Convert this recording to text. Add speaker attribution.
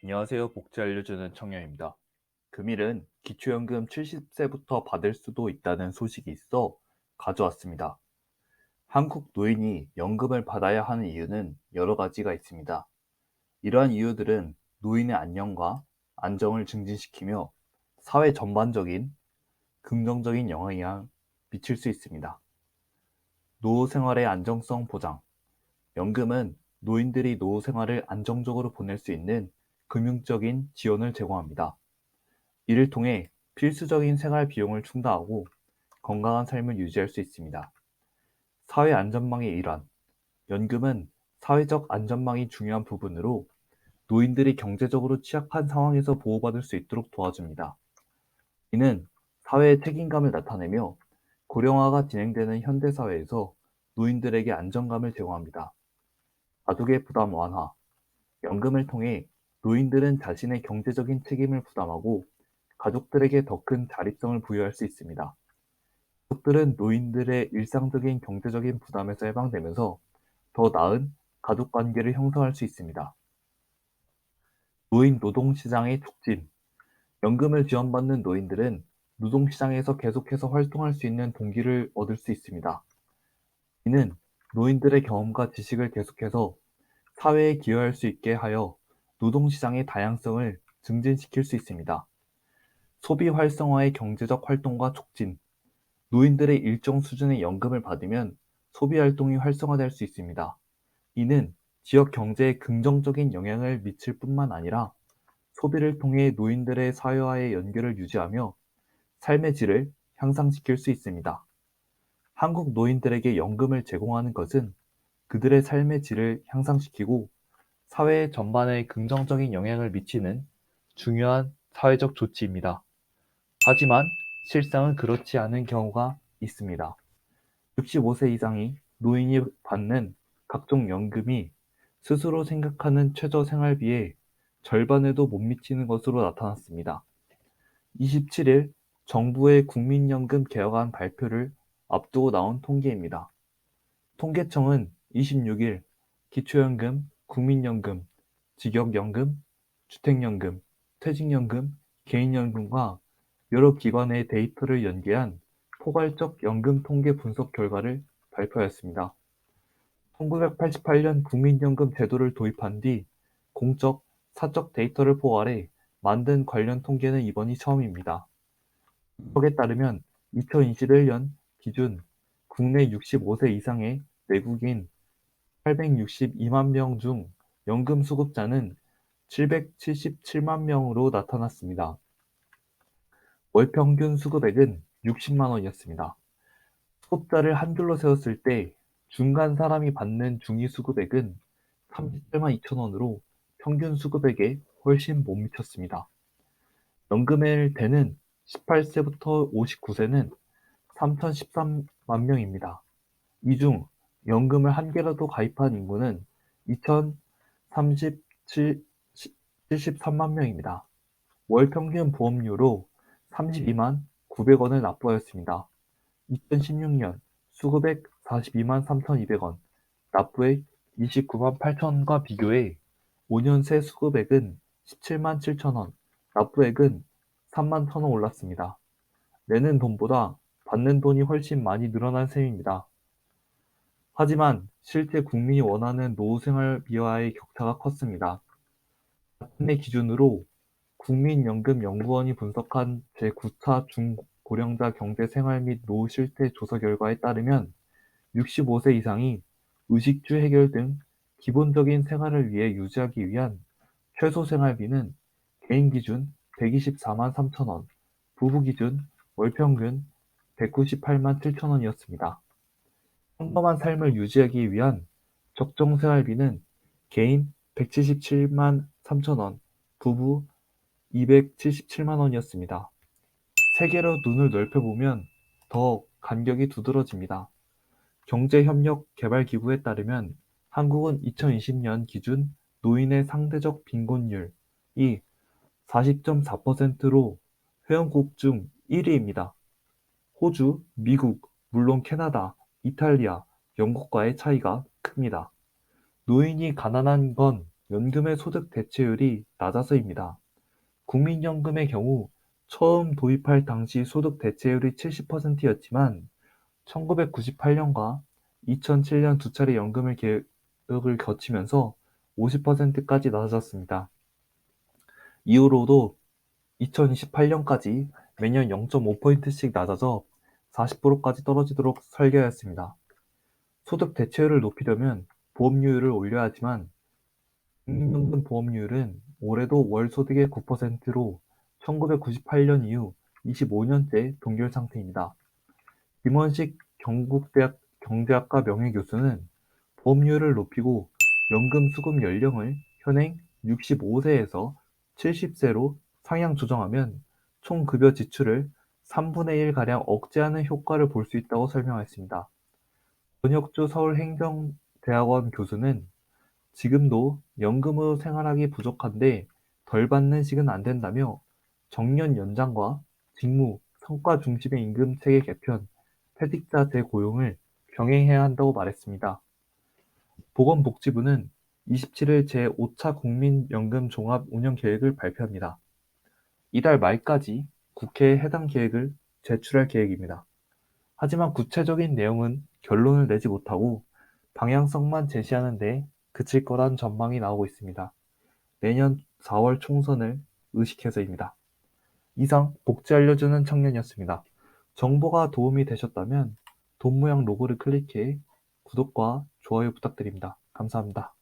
Speaker 1: 안녕하세요. 복지 알려주는 청년입니다. 금일은 기초연금 70세부터 받을 수도 있다는 소식이 있어 가져왔습니다. 한국 노인이 연금을 받아야 하는 이유는 여러 가지가 있습니다. 이러한 이유들은 노인의 안녕과 안정을 증진시키며 사회 전반적인 긍정적인 영향을 미칠 수 있습니다. 노후 생활의 안정성 보장. 연금은 노인들이 노후 생활을 안정적으로 보낼 수 있는 금융적인 지원을 제공합니다. 이를 통해 필수적인 생활 비용을 충당하고 건강한 삶을 유지할 수 있습니다. 사회 안전망의 일환. 연금은 사회적 안전망이 중요한 부분으로 노인들이 경제적으로 취약한 상황에서 보호받을 수 있도록 도와줍니다. 이는 사회의 책임감을 나타내며 고령화가 진행되는 현대 사회에서 노인들에게 안정감을 제공합니다. 가족의 부담 완화. 연금을 통해 노인들은 자신의 경제적인 책임을 부담하고 가족들에게 더 큰 자립성을 부여할 수 있습니다. 가족들은 노인들의 일상적인 경제적인 부담에서 해방되면서 더 나은 가족 관계를 형성할 수 있습니다. 노인 노동시장의 촉진. 연금을 지원받는 노인들은 노동시장에서 계속해서 활동할 수 있는 동기를 얻을 수 있습니다. 이는 노인들의 경험과 지식을 계속해서 사회에 기여할 수 있게 하여 노동시장의 다양성을 증진시킬 수 있습니다. 소비 활성화의 경제적 활동과 촉진. 노인들의 일정 수준의 연금을 받으면 소비 활동이 활성화될 수 있습니다. 이는 지역 경제에 긍정적인 영향을 미칠 뿐만 아니라 소비를 통해 노인들의 사회와의 연결을 유지하며 삶의 질을 향상시킬 수 있습니다. 한국 노인들에게 연금을 제공하는 것은 그들의 삶의 질을 향상시키고 사회 전반에 긍정적인 영향을 미치는 중요한 사회적 조치입니다. 하지만 실상은 그렇지 않은 경우가 있습니다. 65세 이상이 노인이 받는 각종 연금이 스스로 생각하는 최저 생활비의 절반에도 못 미치는 것으로 나타났습니다. 27일 정부의 국민연금 개혁안 발표를 앞두고 나온 통계입니다. 통계청은 26일 기초연금, 국민연금, 직역연금, 주택연금, 퇴직연금, 개인연금과 여러 기관의 데이터를 연계한 포괄적 연금 통계 분석 결과를 발표하였습니다. 1988년 국민연금 제도를 도입한 뒤 공적, 사적 데이터를 포괄해 만든 관련 통계는 이번이 처음입니다. 분석에 따르면 2021년 기준 국내 65세 이상의 외국인 862만 명 중 연금 수급자는 777만 명으로 나타났습니다. 월 평균 수급액은 60만 원이었습니다. 수급자를 한 줄로 세웠을 때 중간 사람이 받는 중위 수급액은 37만 2천 원으로 평균 수급액에 훨씬 못 미쳤습니다. 연금의 대는 18세부터 59세는 3,013만 명입니다. 이 중 연금을 한 개라도 가입한 인구는 2,073만 명입니다. 월 평균 보험료로 32만 900원을 납부하였습니다. 2016년 수급액 42만 3,200원, 납부액 29만 8천원과 비교해 5년 새 수급액은 17만 7천원, 납부액은 3만 1천원 올랐습니다. 내는 돈보다 받는 돈이 훨씬 많이 늘어난 셈입니다. 하지만 실제 국민이 원하는 노후 생활비와의 격차가 컸습니다. 같은 해 기준으로 국민연금연구원이 분석한 제9차 중고령자 경제생활 및 노후 실태 조사 결과에 따르면 65세 이상이 의식주 해결 등 기본적인 생활을 위해 유지하기 위한 최소 생활비는 개인 기준 124만 3천 원, 부부 기준 월 평균 198만 7천 원이었습니다. 평범한 삶을 유지하기 위한 적정 생활비는 개인 177만 3천 원, 부부 277만 원이었습니다. 세계로 눈을 넓혀보면 더 간격이 두드러집니다. 경제협력개발기구에 따르면 한국은 2020년 기준 노인의 상대적 빈곤율이 40.4%로 회원국 중 1위입니다. 호주, 미국, 물론 캐나다, 이탈리아, 영국과의 차이가 큽니다. 노인이 가난한 건 연금의 소득 대체율이 낮아서입니다. 국민연금의 경우 처음 도입할 당시 소득 대체율이 70%였지만 1998년과 2007년 두 차례 연금을 개혁을 거치면서 50%까지 낮아졌습니다. 이후로도 2028년까지 매년 0.5포인트씩 낮아져 40%까지 떨어지도록 설계하였습니다. 소득 대체율을 높이려면 보험료율을 올려야 하지만 국민연금 보험료율은 올해도 월 소득의 9%로 1998년 이후 25년째 동결 상태입니다. 김원식 경북대학 경제학과 명예교수는 보험료를 높이고 연금 수급 연령을 현행 65세에서 70세로 상향 조정하면 총 급여 지출을 3분의 1가량 억제하는 효과를 볼 수 있다고 설명했습니다. 권혁주 서울행정대학원 교수는 지금도 연금으로 생활하기 부족한데 덜 받는 식은 안 된다며 정년 연장과 직무, 성과 중심의 임금 체계 개편, 퇴직자 재고용을 병행해야 한다고 말했습니다. 보건복지부는 27일 제5차 국민연금 종합 운영 계획을 발표합니다. 이달 말까지 국회에 해당 계획을 제출할 계획입니다. 하지만 구체적인 내용은 결론을 내지 못하고 방향성만 제시하는 데 그칠 거란 전망이 나오고 있습니다. 내년 4월 총선을 의식해서입니다. 이상 복지 알려주는 청년이었습니다. 정보가 도움이 되셨다면 돈 모양 로고를 클릭해 구독과 좋아요 부탁드립니다. 감사합니다.